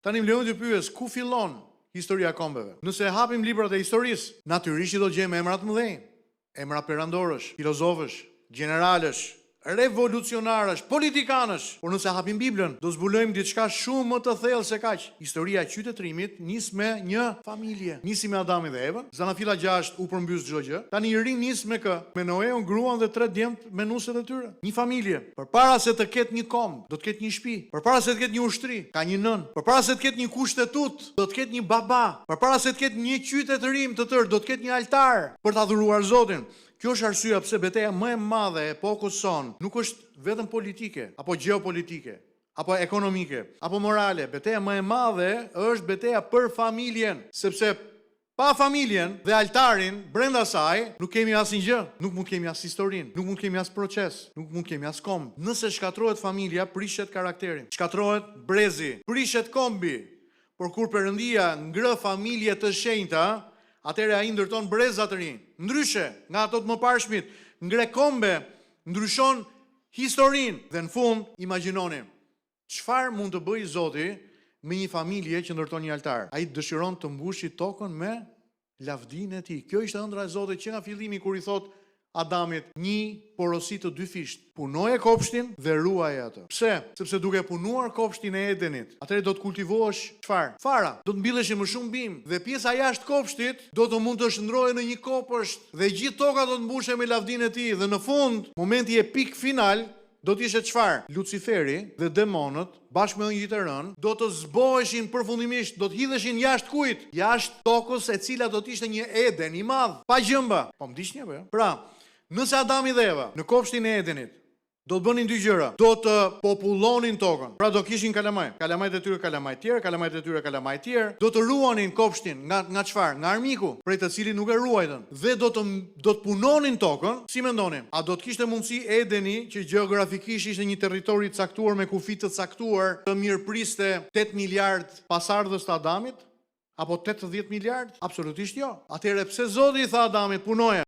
Tani më lejoni të pyes, ku fillon historia e kombeve? Nëse e hapim librat e historisë, natyrisht do gjejmë emra të mëdhenj, emra perandorësh, filozofësh, gjeneralësh, revolucionarësh, politikanësh. Por nëse hapim Biblën, do zbulojmë diçka shumë më të thellë se kaq. Historia e qytetërimit nis me një familje. Nisi me Adamin dhe Evën, Zanafilla 6 u përmbys çdo gjë. Tani i ri nis me kë? Me Noeun, gruan dhe 3 djemt me nuset e tyre. Një familje. Përpara se të ketë një komb, do të ketë një shtëpi. Përpara se të ketë një ushtri, ka një nën. Përpara se të ketë një kushtetut, do të ketë një baba. Përpara se të ketë një qytetërim të tërë, do të ketë një altar për ta adhuruar Zotin. Kjo është arsyeja pse betejë më e madhe e epokës son nuk është vetëm politike, apo gjeopolitike, apo ekonomike, apo morale. Betejë më e madhe është betejë për familjen, sepse pa familjen dhe altarin brenda saj nuk kemi asnjë gjë, nuk mund kemi as historinë, nuk mund kemi as proces, nuk mund kemi as komb. Nëse shkatrohet familja, prishet karakterin. Shkatrohet brezi, prishet kombi. Por kur Perëndia ngrë familje të shenjta, atëherë ai ndërton breza të rinj. Ndryshe nga ato të mëparshmit, ngre kombe, ndryshon historinë dhe në fund imagjinoni çfarë mund të bëjë Zoti me një familje që ndërton një altar. Ai dëshiron të mbushë tokën me lavdinë e tij. Kjo ishte ëndra e Zotit që nga fillimi kur i thot Adamit, një porosi të dy fisht. Punoje kopshtin dhe ruaj atë. Pse? Sepse duke punuar kopshtin e Edenit, atëherë do të kultivohesh çfarë? Fara. Do të mbillesh më shumë bimë dhe pjesa jashtë kopshtit do të mund të shndrohej në një kopësht dhe gjithë toka do të mbushe me lavdinë e tij dhe në fund, momenti epik final do të ishte çfarë? Luciferi dhe demonët bashkë me Angjëjtë e Rënë do të zboheshin përfundimisht, do të hidheshin jashtë kujt? Jashtë tokës, e cila do të ishte një Eden i madh, pa gjëmba. Po më diçni apo jo? Pra, nëse Adami dhe Eva në kopshtin e Edenit do të bënin dy gjëra, do të popullonin tokën. Pra do kishin kalamaj. Kalamajt e tyre kalamaj tjerë, kalamajt e tyre kalamaj tjerë. Do të ruanin kopshtin nga çfarë? Nga armiku, prej të cilit nuk e ruajtën. Dhe do të punonin tokën. Si mendoni? A do të kishte mundësi Edeni, që gjeografikisht ishte një territor i caktuar me kufi të caktuar, të mirëpriste 8 miliard pasardhës të Adamit? Apo 80 miliard? Absolutisht jo. Atëherë pse Zoti i tha Adamit punoje?